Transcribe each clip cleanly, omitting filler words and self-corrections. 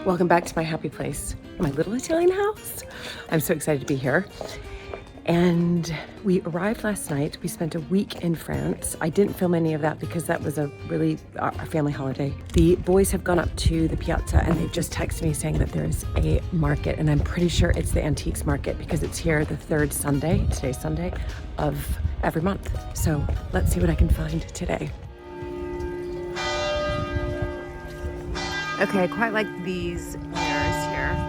Welcome back to my happy place, my little Italian house. I'm so excited to be here. And we arrived last night. We spent a week in France. I didn't film any of that because that was our family holiday. The boys have gone up to the piazza and they've just texted me saying that there's a market, and I'm pretty sure it's the antiques market because it's here the third Sunday, today's Sunday, of every month. So let's see what I can find today. Okay, I quite like these mirrors here.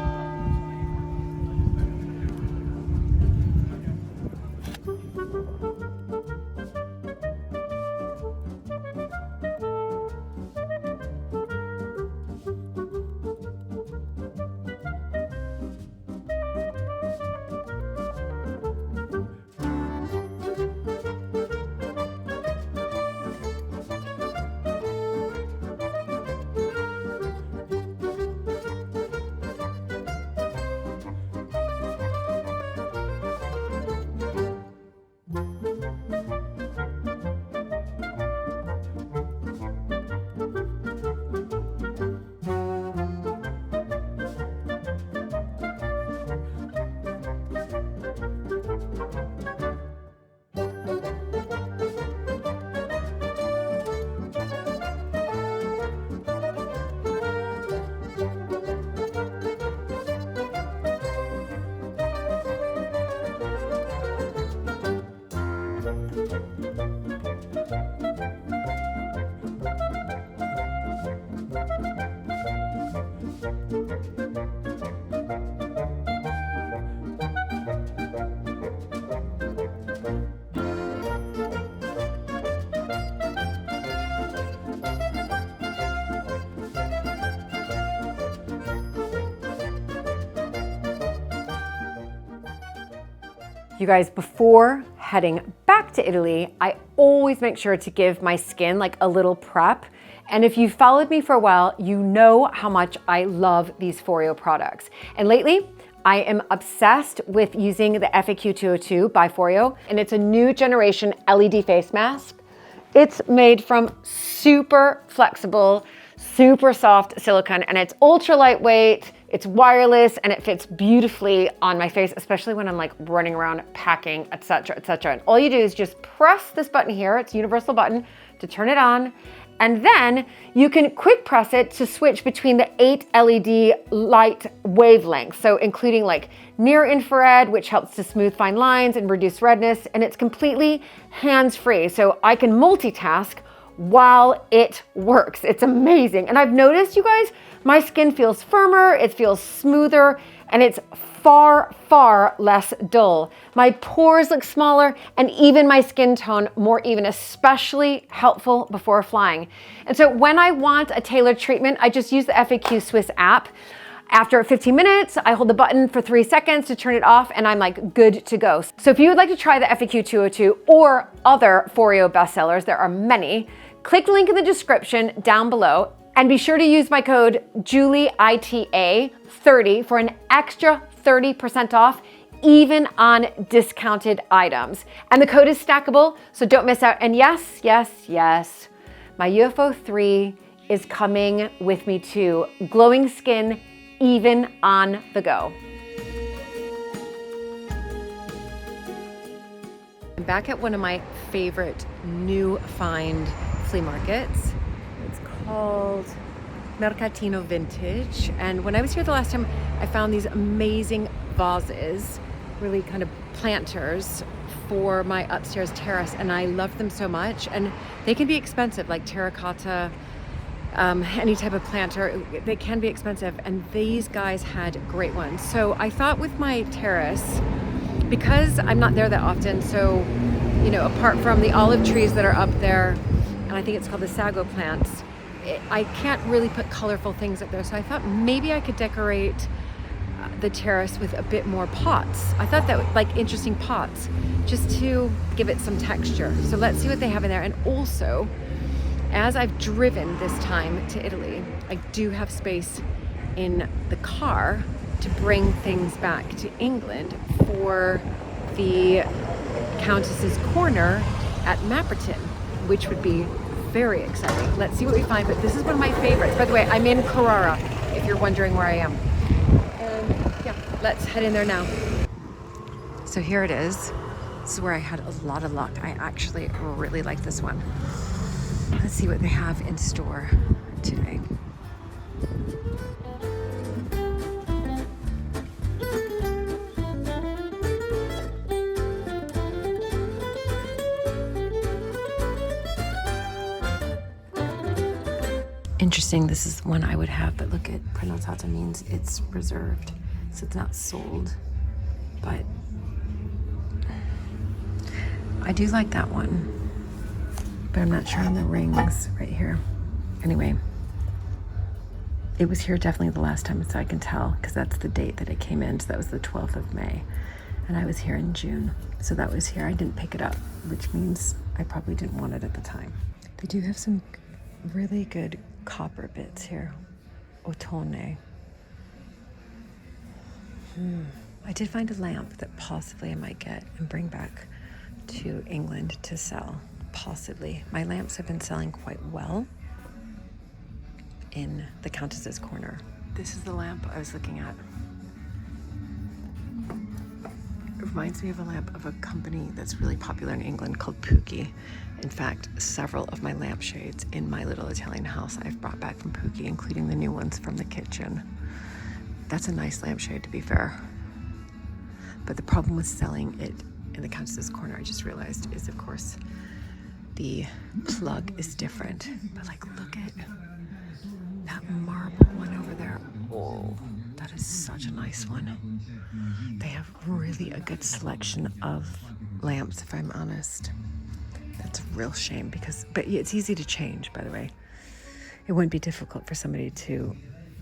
You guys, before heading back to Italy, I always make sure to give my skin like a little prep. And if you've followed me for a while, you know how much I love these Foreo products. And lately, I am obsessed with using the FAQ 202 by Foreo, and it's a new generation LED face mask. It's made from super flexible, super soft silicone, and it's ultra lightweight, it's wireless, and it fits beautifully on my face, especially when I'm like running around packing, etc., etc. And all you do is just press this button here, it's a universal button, to turn it on, and then you can quick press it to switch between the 8 LED light wavelengths, so including like near infrared, which helps to smooth fine lines and reduce redness, and it's completely hands-free, so I can multitask while it works. It's amazing. And I've noticed, you guys, my skin feels firmer, it feels smoother, and it's far, far less dull. My pores look smaller, and even my skin tone more even, especially helpful before flying. And so when I want a tailored treatment, I just use the FAQ Swiss app. After 15 minutes, I hold the button for 3 seconds to turn it off, and I'm like good to go. So if you would like to try the FAQ 202 or other Foreo bestsellers, there are many, click the link in the description down below, and be sure to use my code JULIEITA30 for an extra 30% off, even on discounted items. And the code is stackable, so don't miss out. And yes, yes, yes, my UFO 3 is coming with me too. Glowing skin, even on the go. I'm back at one of my favorite new find flea markets. It's called Mercatino Vintage. And when I was here the last time, I found these amazing vases, really kind of planters for my upstairs terrace. And I love them so much. And they can be expensive, like terracotta, any type of planter, they can be expensive, and these guys had great ones. So I thought with my terrace, because I'm not there that often, so, you know, apart from the olive trees that are up there, and I think it's called the sago plants, I can't really put colorful things up there. So I thought maybe I could decorate the terrace with a bit more pots. I thought that would, like interesting pots, just to give it some texture. So let's see what they have in there. And also, as I've driven this time to Italy, I do have space in the car to bring things back to England for the Countess's Corner at Mapperton, which would be very exciting. Let's see what we find, but this is one of my favorites. By the way, I'm in Carrara. if you're wondering where I am. And yeah, let's head in there now. So here it is. This is where I had a lot of luck. I actually really like this one. Let's see what they have in store today. Interesting, this is one I would have, but look at prenotata means it's reserved, so it's not sold. But I do like that one, but I'm not sure on the rings right here. Anyway, it was here definitely the last time, so I can tell, because that's the date that it came in, so that was the 12th of May, and I was here in June, so that was here. I didn't pick it up, which means I probably didn't want it at the time. They do have some really good copper bits here. Otone. I did find a lamp that possibly I might get and bring back to England to sell. Possibly. My lamps have been selling quite well in the Countess's Corner. This is the lamp I was looking at. It reminds me of a lamp of a company that's really popular in England called Pookie. In fact, several of my lampshades in my little Italian house I've brought back from Pookie, including the new ones from the kitchen. That's a nice lampshade, to be fair. But the problem with selling it in the Countess's Corner, I just realized, is of course the plug is different. But like, look at that marble one over there. Oh, that is such a nice one. They have really a good selection of lamps, if I'm honest. That's a real shame because, but it's easy to change, by the way. It wouldn't be difficult for somebody to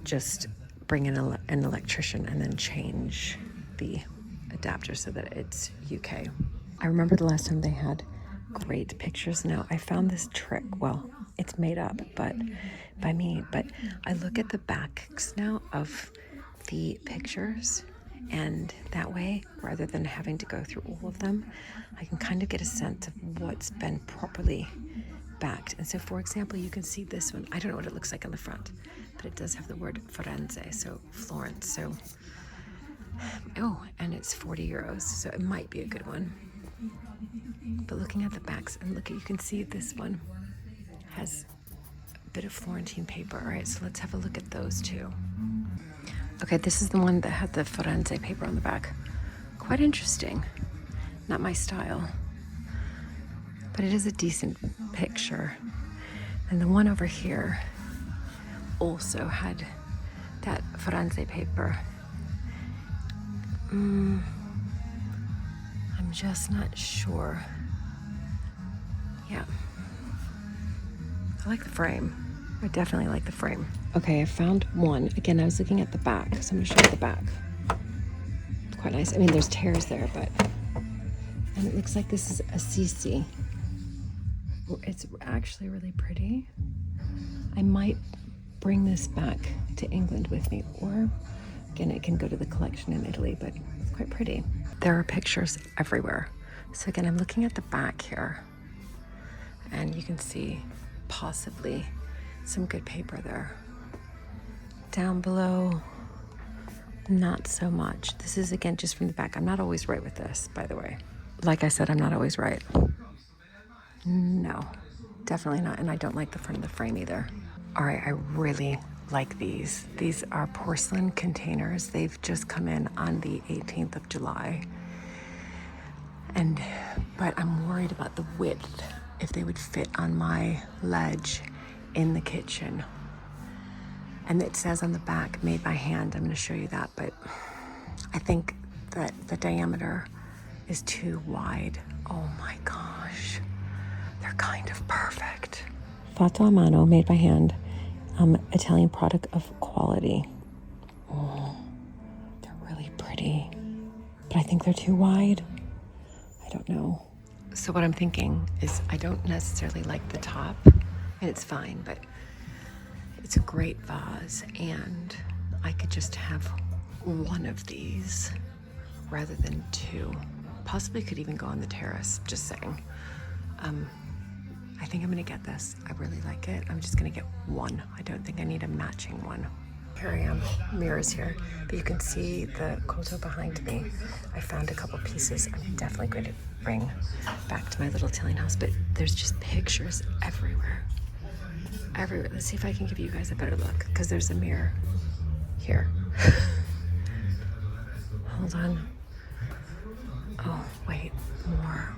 just bring in an electrician and then change the adapter so that it's UK. I remember the last time they had great pictures. Now I found this trick. Well, it's made up, but by me. But I look at the backs now of the pictures, and that way, rather than having to go through all of them, I can kind of get a sense of what's been properly backed. And so, for example, you can see this one. I don't know what it looks like on the front, but it does have the word Firenze, so Florence. So, oh, and it's 40 euros, so it might be a good one. But looking at the backs, and look, you can see this one has a bit of Florentine paper. All right, so let's have a look at those two. Okay, this is the one that had the Firenze paper on the back. Quite interesting. Not my style, but it is a decent picture. And the one over here also had that Firenze paper. I'm just not sure. Yeah. I like the frame. I definitely like the frame. Okay, I found one. Again, I was looking at the back, so I'm gonna show you the back. It's quite nice. I mean, there's tears there, but, and it looks like this is Assisi. It's actually really pretty. I might bring this back to England with me, or again, it can go to the collection in Italy, but it's quite pretty. There are pictures everywhere. So again, I'm looking at the back here, and you can see possibly some good paper there. Down below, not so much. This is again just from the back. I'm not always right with this, by the way. Like I said, I'm not always right. No, definitely not. And I don't like the front of the frame either. All right, I really like these. These are porcelain containers. They've just come in on the 18th of July. But I'm worried about the width, if they would fit on my ledge in the kitchen. And it says on the back, made by hand. I'm going to show you that, but I think that the diameter is too wide. Oh my gosh, they're kind of perfect. Fatto a mano, made by hand, Italian product of quality. Oh, they're really pretty, but I think they're too wide. I don't know. So what I'm thinking is I don't necessarily like the top, and it's fine, but it's a great vase, and I could just have one of these rather than two. Possibly could even go on the terrace, just saying. I think I'm gonna get this. I really like it. I'm just gonna get one. I don't think I need a matching one. Here I am, mirrors here, but you can see the koto behind me. I found a couple pieces I'm definitely going to bring back to my little Italian house, but there's just pictures everywhere. Everywhere. Let's see if I can give you guys a better look, because there's a mirror here. Hold on. Oh, wait, more.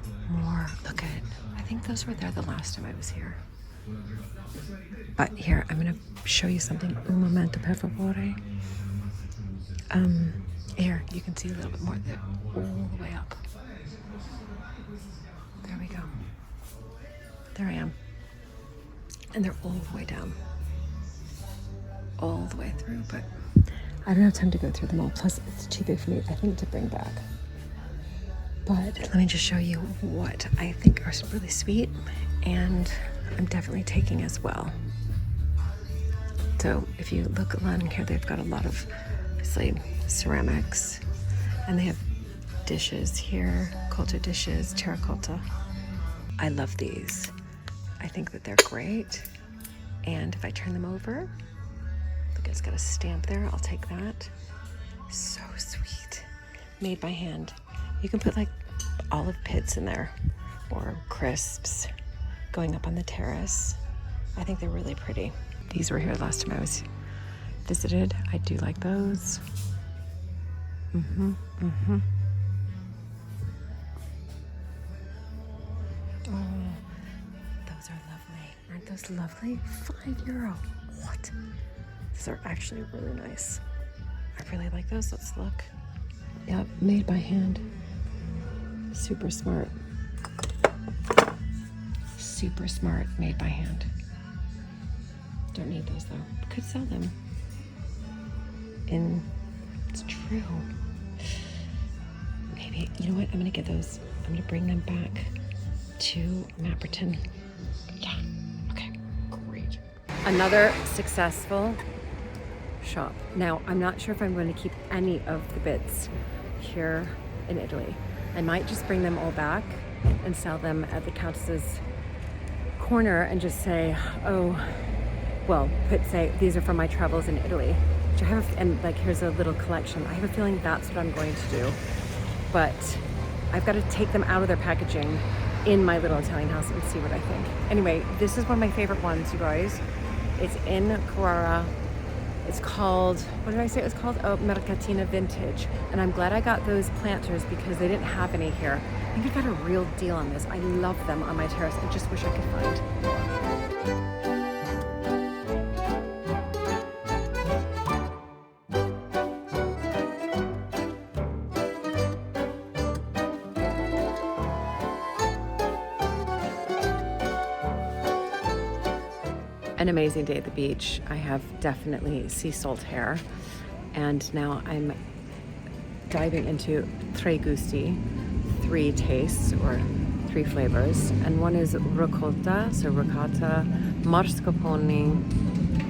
Look at it. I think those were there the last time I was here. But here, I'm gonna show you something. Un momento, per favore. Here, you can see a little bit more there, all the way up. There we go. There I am. And they're all the way down. All the way through, but I don't have time to go through them all. Plus, it's too big for me, I think, to bring back. But let me just show you what I think are really sweet and I'm definitely taking as well. So if you look along here, they've got a lot of, obviously, ceramics, and they have dishes here, koto dishes, terracotta. I love these. I think that they're great. And if I turn them over, look, it's got a stamp there. I'll take that. So sweet. Made by hand. You can put like olive pits in there or crisps going up on the terrace. I think they're really pretty. These were here last time I was visited. I do like those. Oh, those are lovely. Aren't those lovely? €5. What? These are actually really nice. I really like those. Let's look. Yep, made by hand. Super smart. Super smart, made by hand. Don't need those though. Could sell them. And it's true. Maybe, you know what? I'm gonna get those. I'm gonna bring them back to Mapperton. Yeah, okay, great. Another successful shop. Now, I'm not sure if I'm going to keep any of the bits here in Italy. I might just bring them all back and sell them at the Countess's corner and just say, oh, well, say, these are from my travels in Italy. Which I have, and like, here's a little collection. I have a feeling that's what I'm going to do. But I've got to take them out of their packaging in my little Italian house and see what I think. Anyway, this is one of my favorite ones, you guys. It's in Carrara. It's called, what did I say it was called? Oh, Mercatina Vintage. And I'm glad I got those planters because they didn't have any here. I think I got a real deal on this. I love them on my terrace. I just wish I could find more. An amazing day at the beach. I have definitely sea salt hair, and now I'm diving into tre gusti, 3 tastes or 3 flavors, and one is ricotta, so ricotta, mascarpone,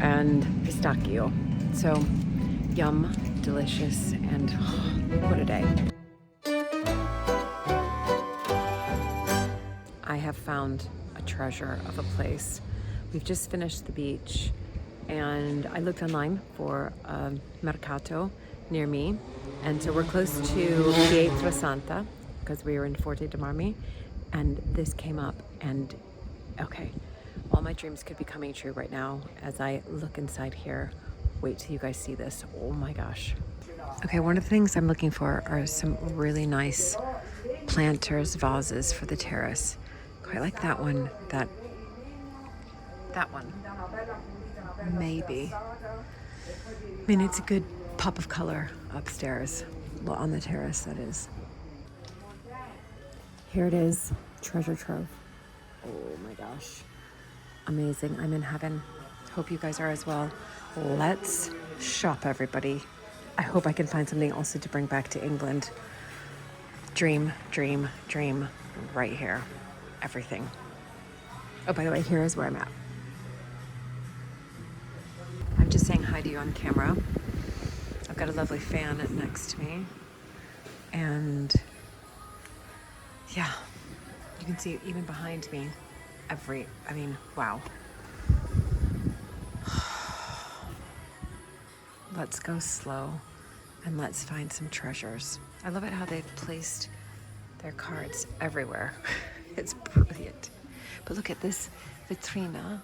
and pistachio. So yum, delicious, and what a day. I have found a treasure of a place. We've just finished the beach, and I looked online for a mercato near me, and so we're close to Pietrasanta because we were in Forte de Marmi, and this came up, and okay, all my dreams could be coming true right now as I look inside here. Wait till you guys see this. Oh my gosh. Okay, one of the things I'm looking for are some really nice planters, vases for the terrace. Quite like that one, that one, maybe. I mean, it's a good pop of color upstairs, well, on the terrace, that is. Here it is, treasure trove. Oh my gosh, amazing. I'm in heaven. Hope you guys are as well. Let's shop, everybody. I hope I can find something also to bring back to England. Dream, dream, dream, right here. Everything. Oh, by the way, here is where I'm at. I'm just saying hi to you on camera. I've got a lovely fan next to me. And yeah, you can see even behind me, I mean, wow. Let's go slow and let's find some treasures. I love it how they've placed their cards everywhere. It's brilliant. But look at this vitrina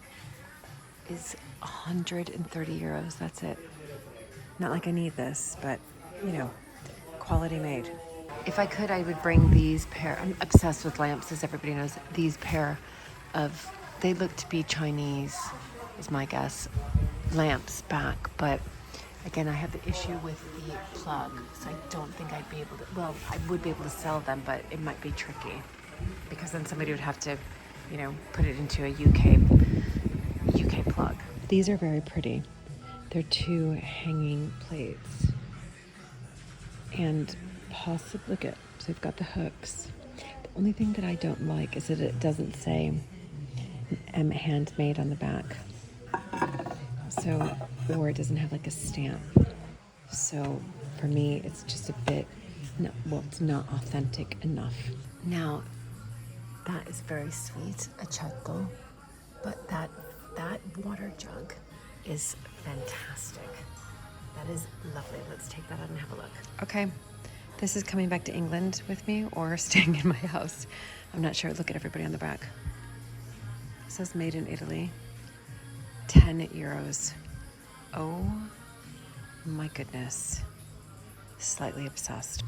is 130 euros. That's it. Not like I need this, but you know, quality made. If I could, I would bring these pair. I'm obsessed with lamps, as everybody knows. These pair of, they look to be Chinese, is my guess, lamps back. But again, I have the issue with the plug, so I don't think I'd be able to, well, I would be able to sell them, but it might be tricky because then somebody would have to, you know, put it into a UK plug. These are very pretty. They're 2 hanging plates. And possibly, look at, so they've got the hooks. The only thing that I don't like is that it doesn't say handmade on the back. So, or it doesn't have like a stamp. So for me, it's just a bit, no, well, it's not authentic enough. Now, that is very sweet, aceto, but that water jug is fantastic. That is lovely. Let's take that out and have a look. Okay, this is coming back to England with me or staying in my house. I'm not sure. Look at everybody on the back. It says made in Italy. 10 euros. Oh my goodness. Slightly obsessed.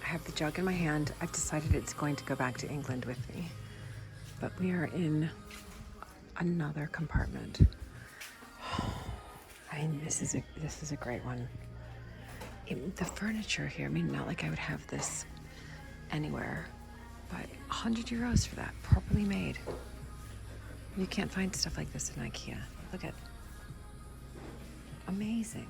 I have the jug in my hand. I've decided it's going to go back to England with me. But we are in another compartment. I mean, this is a great one. The furniture here, I mean, not like I would have this anywhere, but 100 euros for that, properly made. You can't find stuff like this in IKEA. Look at, amazing.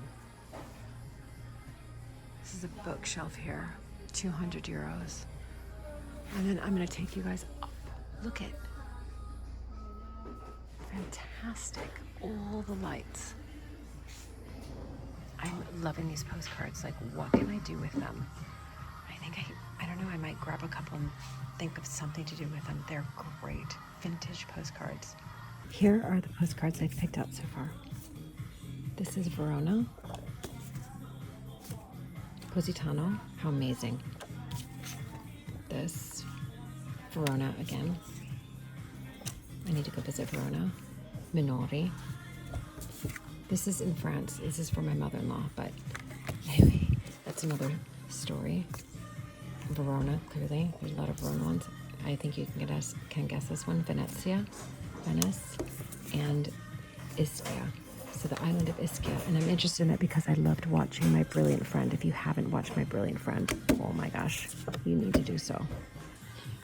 This is a bookshelf here, 200 euros. And then I'm gonna take you guys up. Look at, fantastic, all the lights. I'm loving these postcards. Like, what can I do with them? I think I don't know, I might grab a couple and think of something to do with them. They're great, vintage postcards. Here are the postcards I've picked out so far. This is Verona. Positano, how amazing. This, Verona again. I need to go visit Verona. Minori. This is in France. This is for my mother-in-law, but anyway, that's another story. Verona, clearly. There's a lot of Verona ones. I think you can guess this one. Venezia, Venice, and Ischia. So the island of Ischia. And I'm interested in it because I loved watching My Brilliant Friend. If you haven't watched My Brilliant Friend, oh my gosh, you need to do so.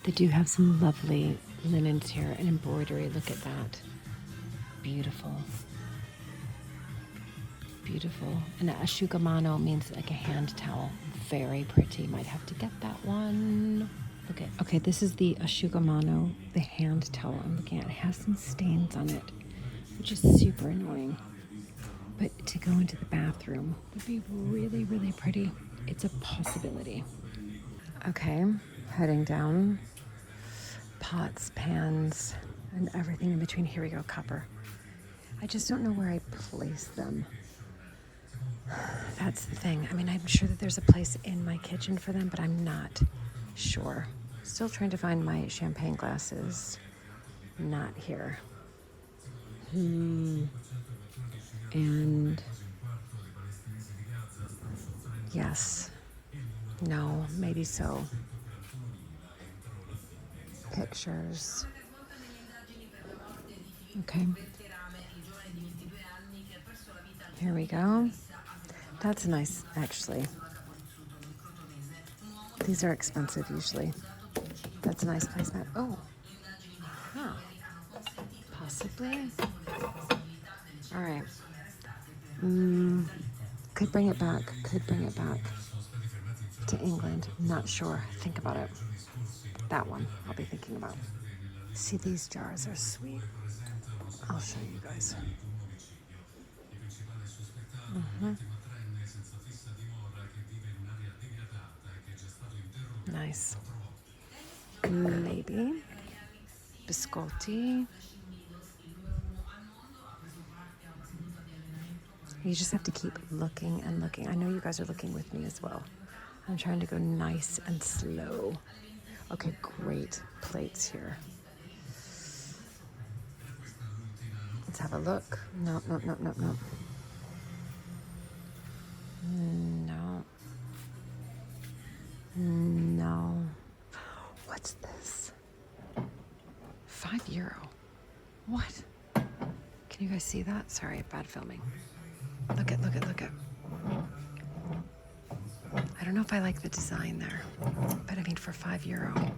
They do have some lovely linens here and embroidery. Look at that. Beautiful. Beautiful. And asciugamano means like a hand towel. Very pretty. Might have to get that one. Look at, okay, this is the asciugamano, the hand towel I'm looking at. It has some stains on it, which is super annoying. But to go into the bathroom would be really, really pretty. It's a possibility. Okay, heading down. Pots, pans, and everything in between. Here we go, copper. I just don't know where I place them. That's the thing. I mean, I'm sure that there's a place in my kitchen for them, but I'm not sure. Still trying to find my champagne glasses. Not here. And yes. No, maybe so. Pictures. Okay. Here we go. That's nice, actually. These are expensive usually. That's a nice placemat. Oh, huh. Possibly. All right. Could bring it back. Could bring it back to England. Not sure. Think about it. That one I'll be thinking about. See, these jars are sweet. I'll show you guys. Nice. Maybe. Biscotti. You just have to keep looking and looking. I know you guys are looking with me as well. I'm trying to go nice and slow. Okay, great plates here. Let's have a look. No. No. What's this? €5. What? Can you guys see that? Sorry, bad filming. Look at. I don't know if I like the design there, but I mean for €5.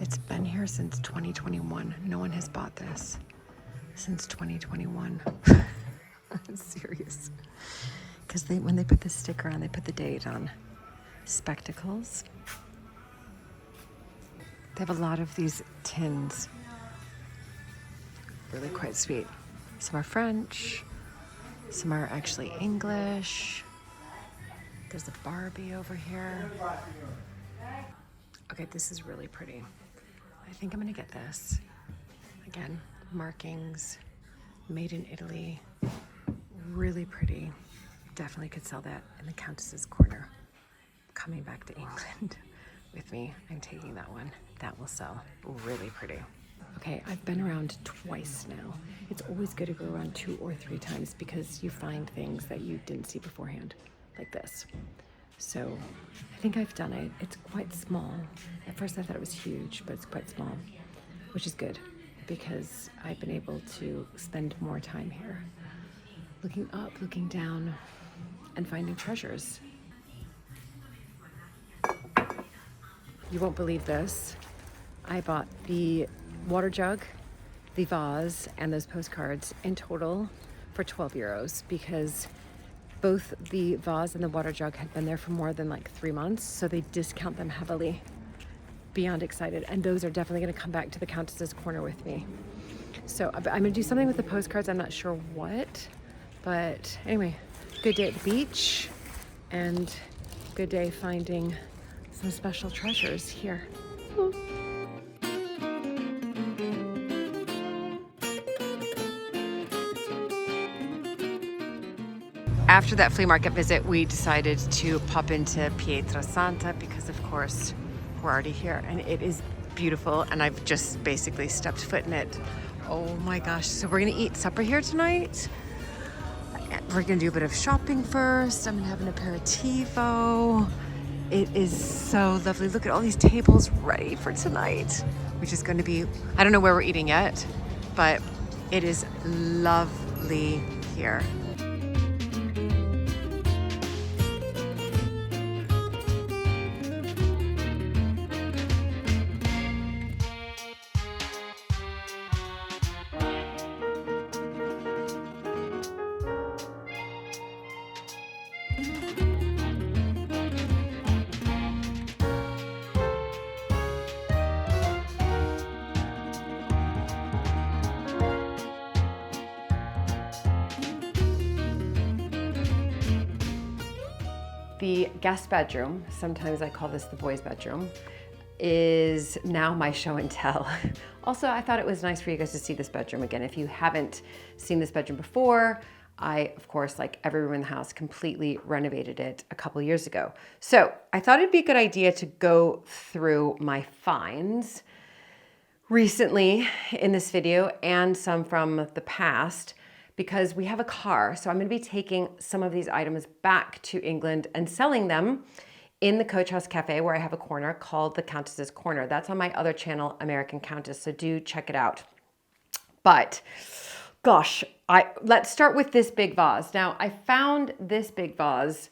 It's been here since 2021. No one has bought this since 2021. I'm serious. Because when they put the sticker on, they put the date on. Spectacles. They have a lot of these tins. Really quite sweet. Some are French. Some are actually English. There's a Barbie over here. Okay, this is really pretty. I think I'm gonna get this. Again, markings, made in Italy. Really pretty. Definitely could sell that in the Countess's Corner. Coming back to England with me, I'm taking that one. That will sell. Really pretty. Okay, I've been around twice now. It's always good to go around 2 or 3 times because you find things that you didn't see beforehand, like this. So I think I've done it. It's quite small. At first I thought it was huge, but it's quite small, which is good because I've been able to spend more time here. Looking up, looking down, and finding treasures. You won't believe this. I bought the water jug, the vase, and those postcards in total for €12 because both the vase and the water jug had been there for more than like 3 months, so they discount them heavily. Beyond excited. And those are definitely gonna come back to the Countess's Corner with me. So I'm gonna do something with the postcards, I'm not sure what, but anyway, good day at the beach and good day finding some special treasures here. After that flea market visit, we decided to pop into Pietrasanta because of course we're already here and it is beautiful and I've just basically stepped foot in it. Oh my gosh, so we're gonna eat supper here tonight. We're gonna do a bit of shopping first. I'm gonna have an aperitivo. It is so lovely. Look at all these tables ready for tonight, which is gonna be, I don't know where we're eating yet, but it is lovely here. The guest bedroom, sometimes I call this the boys' bedroom, is now my show and tell. Also, I thought it was nice for you guys to see this bedroom again. If you haven't seen this bedroom before, I, of course, like every room in the house, completely renovated it a couple years ago. So I thought it'd be a good idea to go through my finds recently in this video and some from the past, because we have a car. So I'm gonna be taking some of these items back to England and selling them in the Coach House Cafe, where I have a corner called the Countess's Corner. That's on my other channel, American Countess, so do check it out. But gosh, let's start with this big vase. Now, I found this big vase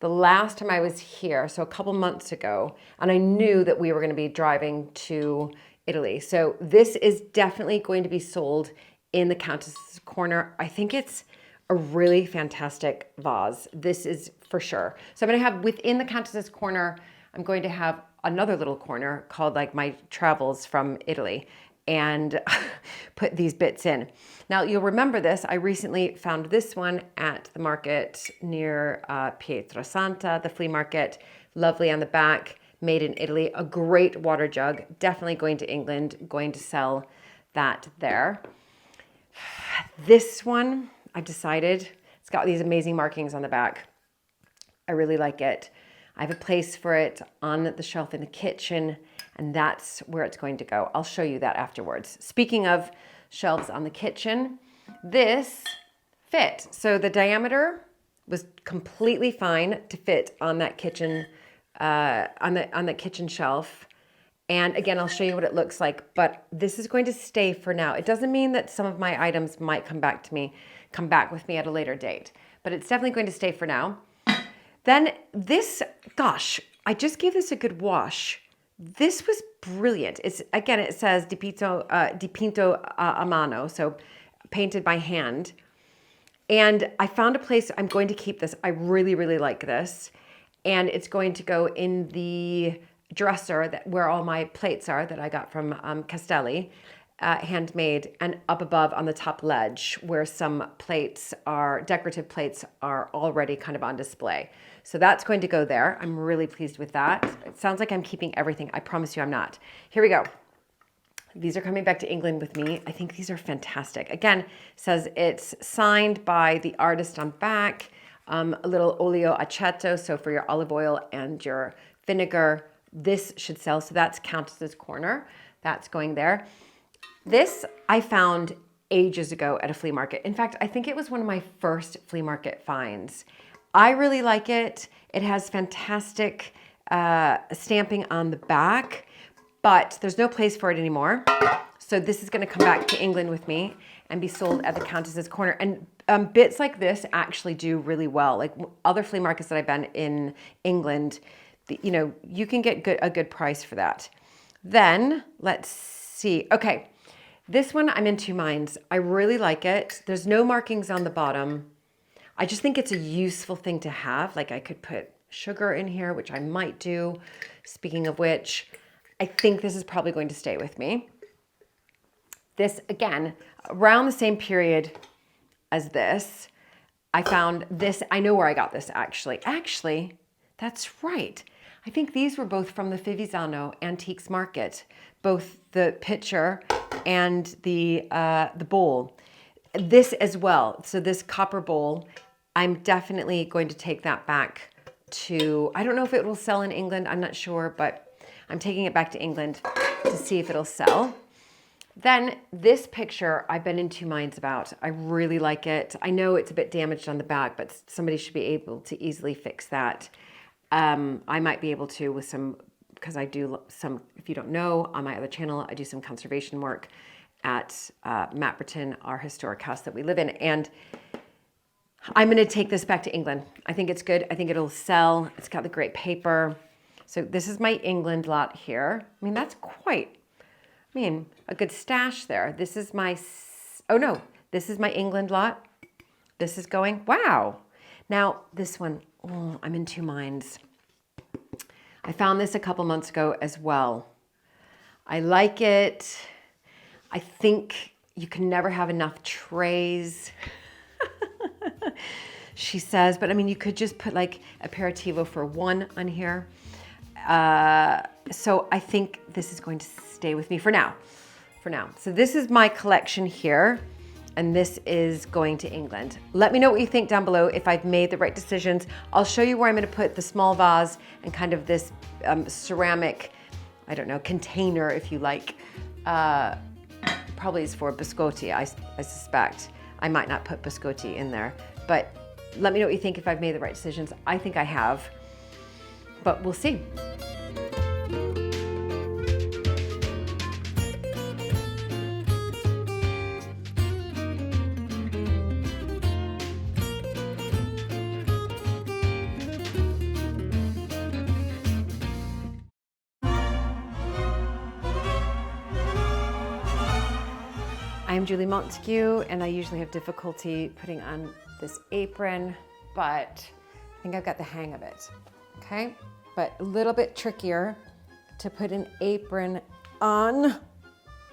the last time I was here, so a couple months ago, and I knew that we were gonna be driving to Italy. So this is definitely going to be sold in the Countess's Corner. I think it's a really fantastic vase. This is for sure. So I'm gonna have within the Countess's Corner, I'm going to have another little corner called like my travels from Italy and put these bits in. Now you'll remember this, I recently found this one at the market near Pietrasanta, the flea market, lovely on the back, made in Italy, a great water jug, definitely going to England, going to sell that there. This one, I've decided It's got these amazing markings on the back. I really like it. I have a place for it on the shelf in the kitchen, and that's where it's going to go. I'll show you that afterwards. Speaking of shelves on the kitchen, this fit. So the diameter was completely fine to fit on that kitchen, on the kitchen shelf. And again, I'll show you what it looks like, but this is going to stay for now. It doesn't mean that some of my items might come back with me at a later date, but it's definitely going to stay for now. Then this, gosh, I just gave this a good wash. This was brilliant. It's, again, it says dipinto a mano, so painted by hand. And I found a place, I'm going to keep this. I really, really like this. And it's going to go in the dresser where all my plates are that I got from Castelli, handmade, and up above on the top ledge where some plates are, decorative plates are already kind of on display. So that's going to go there. I'm really pleased with that. It sounds like I'm keeping everything. I promise you I'm not. Here we go. These are coming back to England with me. I think these are fantastic. Again, says it's signed by the artist on back. A little olio aceto, so for your olive oil and your vinegar. This should sell. So that's Countess's Corner. That's going there. This I found ages ago at a flea market. In fact, I think it was one of my first flea market finds. I really like it. It has fantastic stamping on the back, but there's no place for it anymore. So this is going to come back to England with me and be sold at the Countess's Corner. And bits like this actually do really well. Like other flea markets that I've been in England, you know, you can get a good price for that. Then let's see. Okay, this one I'm in two minds. I really like it. There's no markings on the bottom. I just think it's a useful thing to have. Like I could put sugar in here, which I might do. Speaking of which, I think this is probably going to stay with me. This, again, around the same period as this, I found this. I know where I got this actually. Actually, that's right. I think these were both from the Fivizzano Antiques Market, both the pitcher and the bowl. This as well. So this copper bowl, I'm definitely going to take that back to, I don't know if it will sell in England, I'm not sure, but I'm taking it back to England to see if it'll sell. Then this picture, I've been in two minds about. I really like it. I know it's a bit damaged on the back, but somebody should be able to easily fix that. I might be able to with some, because I do some, if you don't know, on my other channel, I do some conservation work at Mapperton, our historic house that we live in. And I'm going to take this back to England. I think it's good. I think it'll sell. It's got the great paper. So this is my England lot here. I mean, that's quite, a good stash there. This is my, oh no, this is my England lot. This is going, wow. Now this one, oh, I'm in two minds. I found this a couple months ago as well. I like it. I think you can never have enough trays. She says, but I mean, you could just put like aperitivo for one on here. So I think this is going to stay with me for now. So this is my collection here, and this is going to England. Let me know what you think down below if I've made the right decisions. I'll show you where I'm going to put the small vase and kind of this ceramic, I don't know, container, if you like. Probably is for biscotti, I suspect. I might not put biscotti in there, but let me know what you think if I've made the right decisions. I think I have, but we'll see. I'm Julie Montague, and I usually have difficulty putting on this apron, but I think I've got the hang of it, okay? But a little bit trickier to put an apron on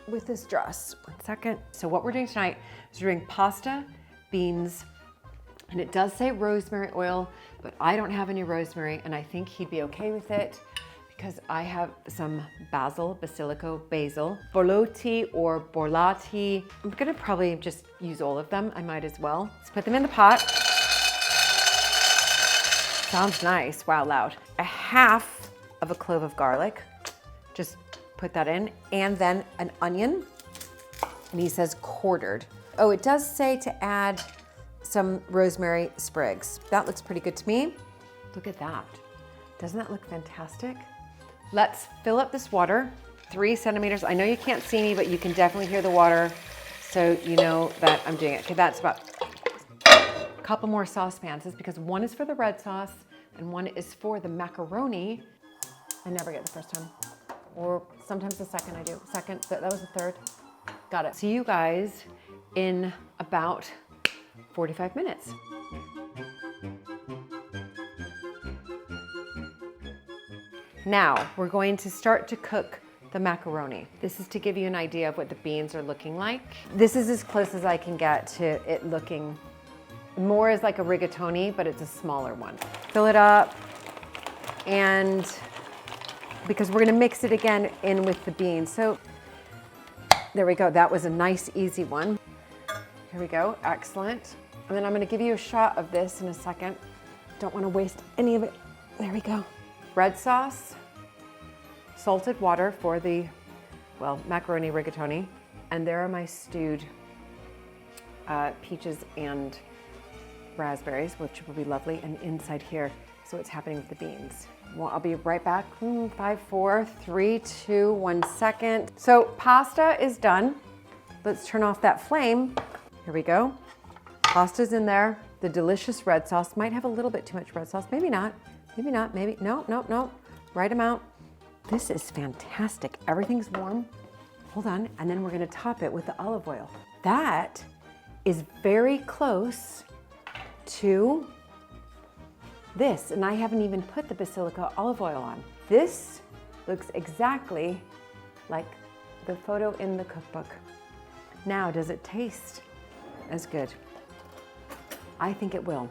with this dress. 1 second. So what we're doing tonight is we're doing pasta, beans, and it does say rosemary oil, but I don't have any rosemary, and I think he'd be okay with it because I have some basil, borlotti or borlati. I'm gonna probably just use all of them. I might as well. Let's put them in the pot. Sounds nice. Wow, loud. A half of a clove of garlic. Just put that in. And then an onion. And he says quartered. Oh, it does say to add some rosemary sprigs. That looks pretty good to me. Look at that. Doesn't that look fantastic? Let's fill up this water, 3 centimeters. I know you can't see me, but you can definitely hear the water. So you know that I'm doing it. Okay, that's about a couple more saucepans. It's because one is for the red sauce and one is for the macaroni. I never get the first time. Or sometimes the second I do. Second, that was the third. Got it. See you guys in about 45 minutes. Now, we're going to start to cook the macaroni. This is to give you an idea of what the beans are looking like. This is as close as I can get to it looking more as like a rigatoni, but it's a smaller one. Fill it up, and because we're gonna mix it again in with the beans. So there we go, that was a nice, easy one. Here we go, excellent. And then I'm gonna give you a shot of this in a second. Don't wanna waste any of it. There we go. Red sauce, salted water for the, well, macaroni rigatoni. And there are my stewed peaches and raspberries, which will be lovely. And inside here, so what's happening with the beans. Well, I'll be right back. 5, 4, 3, 2, 1 second. So pasta is done. Let's turn off that flame. Here we go. Pasta's in there. The delicious red sauce. Might have a little bit too much red sauce. Maybe not. Maybe not. Maybe. No, no, no. Right amount. This is fantastic. Everything's warm. Hold on. And then we're going to top it with the olive oil. That is very close to this. And I haven't even put the basilica olive oil on. This looks exactly like the photo in the cookbook. Now, does it taste as good? I think it will.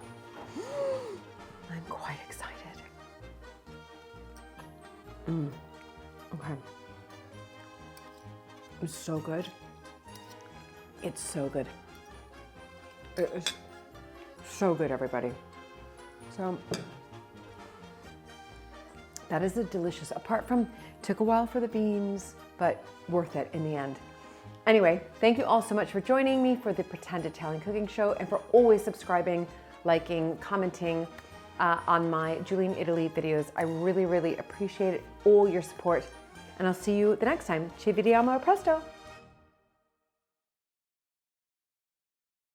I'm quite excited. Okay. It's so good. It's so good. It is so good, everybody. So that is a delicious, apart from, took a while for the beans, but worth it in the end. Anyway, thank you all so much for joining me for the Pretend Italian Cooking Show and for always subscribing, liking, commenting on my Julie in Italy videos. I really, really appreciate all your support. And I'll see you the next time. Ci vediamo presto.